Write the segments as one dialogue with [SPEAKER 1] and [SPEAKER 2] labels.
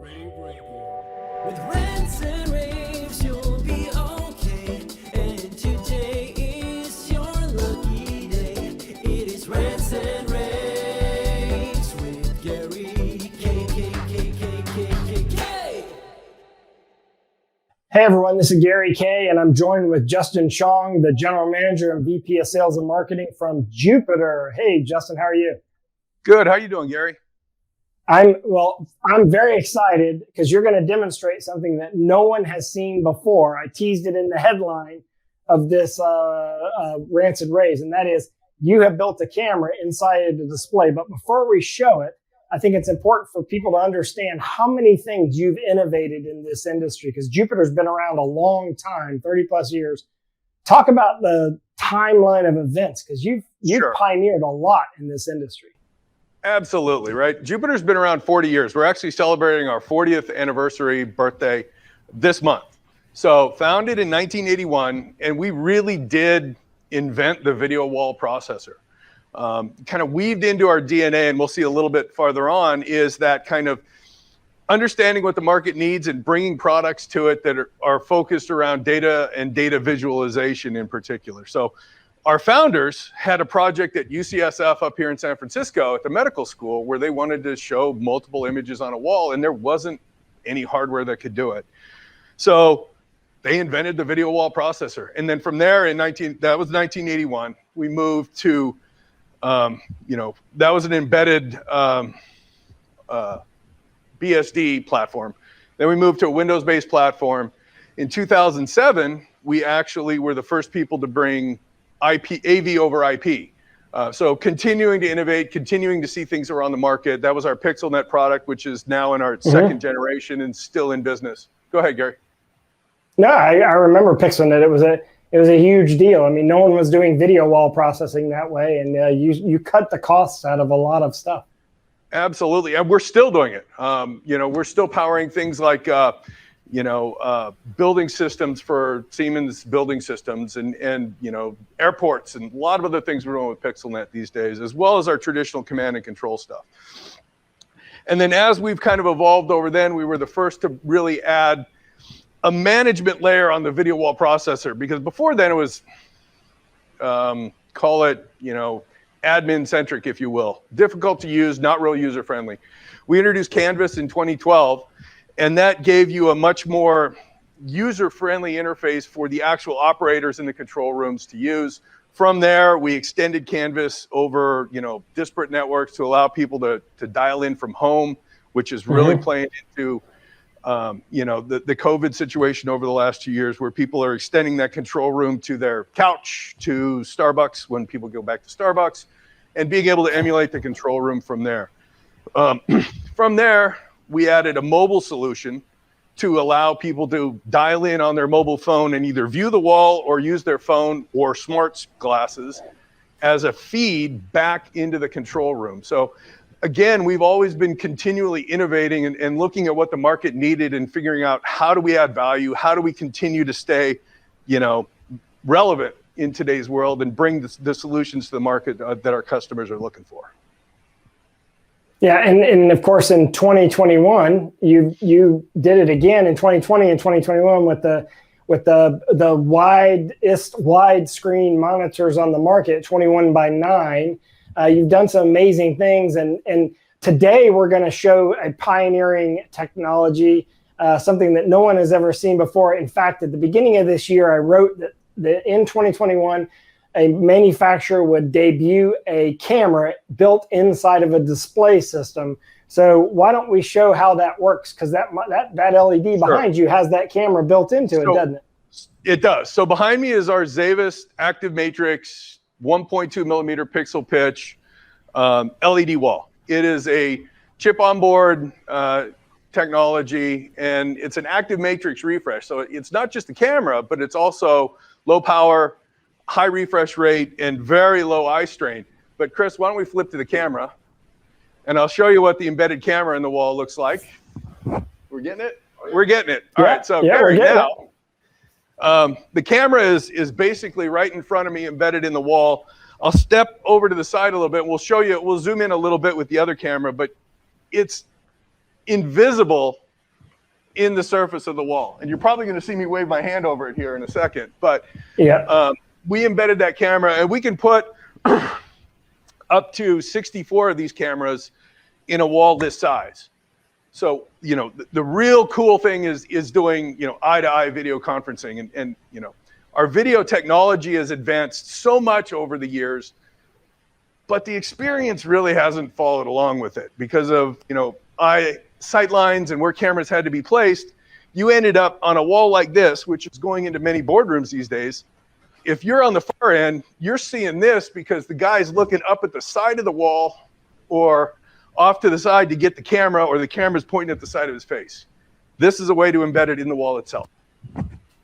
[SPEAKER 1] With rants and raves, you'll be okay. And today is your lucky day. It is Rants and Raves with Gary Kayye.
[SPEAKER 2] Hey everyone, this is Gary Kayye, and I'm joined with Justin Shong, the General Manager and VP of Sales and Marketing from Jupiter. Hey Justin, how are you?
[SPEAKER 3] Good. How are you doing, Gary?
[SPEAKER 2] I'm very excited because you're going to demonstrate something that no one has seen before. I teased it in the headline of this Rants and rAVes, and that is you have built a camera inside the display. But before we show it, I think it's important for people to understand how many things you've innovated in this industry, because Jupiter's been around a long time, 30 plus years. Talk about the timeline of events, because you've
[SPEAKER 3] Sure.
[SPEAKER 2] pioneered a lot in this industry.
[SPEAKER 3] Absolutely, right? Jupiter's been around 40 years. We're actually celebrating our 40th anniversary birthday this month. So founded in 1981, and we really did invent the video wall processor. Kind of weaved into our DNA, and we'll see a little bit farther on, is that kind of understanding what the market needs and bringing products to it that are focused around data and data visualization in particular. So our founders had a project at UCSF up here in San Francisco at the medical school where they wanted to show multiple images on a wall, and there wasn't any hardware that could do it. So they invented the video wall processor. And then from there that was 1981, we moved to, that was an embedded BSD platform. Then we moved to a Windows-based platform. In 2007, we actually were the first people to bring AV over IP. So continuing to innovate, continuing to see things that are on the market. That was our PixelNet product, which is now in our second generation and still in business. Go ahead, Gary.
[SPEAKER 2] No, I remember PixelNet. It was a huge deal. I mean, no one was doing video wall processing that way, and you cut the costs out of a lot of stuff.
[SPEAKER 3] Absolutely, and we're still doing it. We're still powering things like building systems for Siemens building systems and airports and a lot of other things we're doing with PixelNet these days, as well as our traditional command and control stuff. And then as we've kind of evolved over then, we were the first to really add a management layer on the video wall processor, because before then it was, call it, admin centric, if you will, difficult to use, not real user friendly. We introduced Canvas in 2012. And that gave you a much more user-friendly interface for the actual operators in the control rooms to use. From there, we extended Canvas over, disparate networks to allow people to dial in from home, which is really playing into, the COVID situation over the last 2 years, where people are extending that control room to their couch, to Starbucks when people go back to Starbucks, and being able to emulate the control room from there. From there, we added a mobile solution to allow people to dial in on their mobile phone and either view the wall or use their phone or smart glasses as a feed back into the control room. So again, we've always been continually innovating and looking at what the market needed and figuring out how do we add value, how do we continue to stay, relevant in today's world and bring the solutions to the market that our customers are looking for.
[SPEAKER 2] Yeah, and of course in 2021 you did it again in 2020 and 2021 with the widescreen monitors on the market, 21:9. You've done some amazing things, and today we're going to show a pioneering technology, something that no one has ever seen before. In fact, at the beginning of this year, I wrote that in 2021. A manufacturer would debut a camera built inside of a display system. So why don't we show how that works? Because that LED behind you has that camera built into it, doesn't it?
[SPEAKER 3] It does. So behind me is our Xavis active matrix 1.2 millimeter pixel pitch LED wall. It is a chip on board technology, and it's an active matrix refresh. So it's not just the camera, but it's also low power, high refresh rate, and very low eye strain. But Chris, why don't we flip to the camera, and I'll show you what the embedded camera in the wall looks like. We're getting it? We're getting it. All right, so Gary, now, the camera is basically right in front of me, embedded in the wall. I'll step over to the side a little bit. We'll zoom in a little bit with the other camera, but it's invisible in the surface of the wall. And you're probably going to see me wave my hand over it here in a second. But
[SPEAKER 2] Yeah.
[SPEAKER 3] we embedded that camera, and we can put up to 64 of these cameras in a wall this size. So, you know, the real cool thing is doing, you know, eye-to-eye video conferencing. And, you know, our video technology has advanced so much over the years, but the experience really hasn't followed along with it because of, you know, sight lines and where cameras had to be placed. You ended up on a wall like this, which is going into many boardrooms these days. If you're on the far end, you're seeing this because the guy's looking up at the side of the wall or off to the side to get the camera, or the camera's pointing at the side of his face. This is a way to embed it in the wall itself.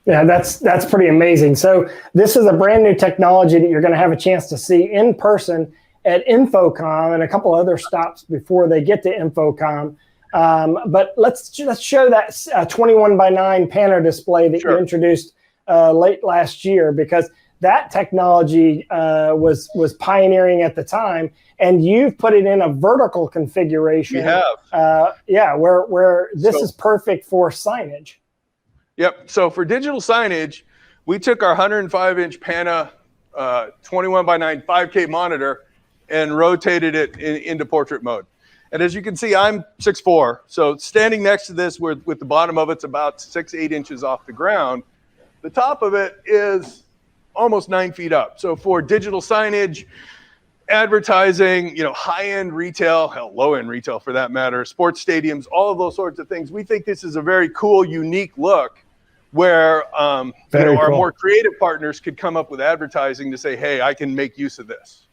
[SPEAKER 2] Yeah, that's pretty amazing. So this is a brand new technology that you're going to have a chance to see in person at InfoComm and a couple other stops before they get to InfoComm. But let's show that 21:9 pano display that you introduced late last year, because that technology was pioneering at the time, and you've put it in a vertical configuration.
[SPEAKER 3] We have.
[SPEAKER 2] Yeah, where this is perfect for signage.
[SPEAKER 3] Yep. So for digital signage, we took our 105-inch Pana 21:9 5K monitor and rotated it into portrait mode. And as you can see, I'm 6'4", so standing next to this with the bottom of it's about 6-8 inches off the ground. The top of it is almost 9 feet up. So for digital signage, advertising, you know, high-end retail, hell, low-end retail for that matter, sports stadiums, all of those sorts of things, we think this is a very cool, unique look where you know, our more creative partners could come up with advertising to say, hey, I can make use of this.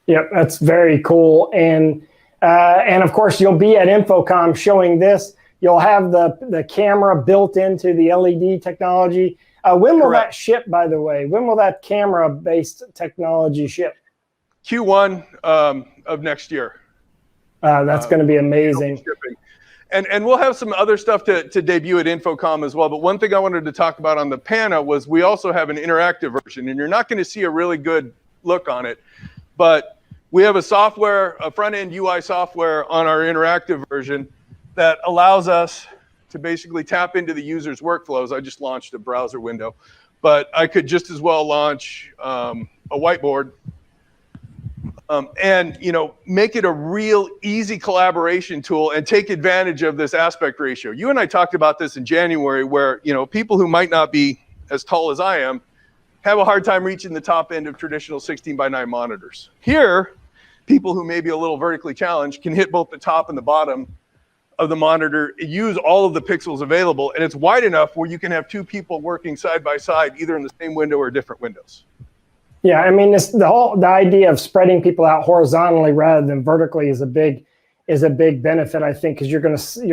[SPEAKER 2] Yep, that's very cool. And of course, you'll be at InfoComm showing this. You'll have the camera built into the LED technology. When will that ship, by the way? When will that camera-based technology ship?
[SPEAKER 3] Q1 of next year.
[SPEAKER 2] That's going to be amazing.
[SPEAKER 3] And we'll have some other stuff to debut at InfoComm as well. But one thing I wanted to talk about on the Pana was we also have an interactive version. And you're not going to see a really good look on it. But we have a front-end UI software on our interactive version that allows us to basically tap into the user's workflows. I just launched a browser window, but I could just as well launch a whiteboard and, you know, make it a real easy collaboration tool and take advantage of this aspect ratio. You and I talked about this in January, where, you know, people who might not be as tall as I am have a hard time reaching the top end of traditional 16:9 monitors. Here, people who may be a little vertically challenged can hit both the top and the bottom of the monitor, use all of the pixels available, and it's wide enough where you can have two people working side by side, either in the same window or different windows.
[SPEAKER 2] Yeah, I mean, the idea of spreading people out horizontally rather than vertically is a big benefit, I think, because you're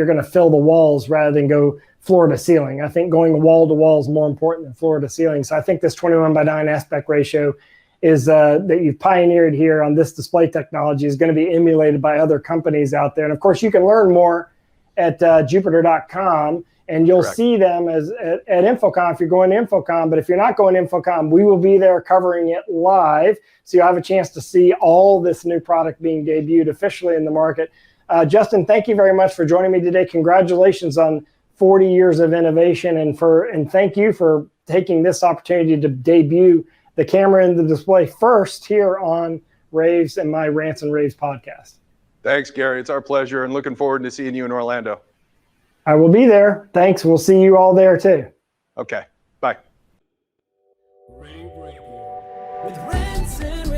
[SPEAKER 2] gonna fill the walls rather than go floor to ceiling. I think going wall to wall is more important than floor to ceiling. So I think this 21:9 aspect ratio is that you've pioneered here on this display technology is going to be emulated by other companies out there. And of course, you can learn more at Jupiter.com, and you'll see them at InfoComm if you're going to InfoComm. But if you're not going to InfoComm, we will be there covering it live, so you'll have a chance to see all this new product being debuted officially in the market. Justin, thank you very much for joining me today. Congratulations on 40 years of innovation, and thank you for taking this opportunity to debut the camera and the display first here on rAVes and my Rants and rAVes podcast.
[SPEAKER 3] Thanks, Gary. It's our pleasure, and looking forward to seeing you in Orlando.
[SPEAKER 2] I will be there. Thanks. We'll see you all there too.
[SPEAKER 3] Okay. Bye.
[SPEAKER 1] With Rants and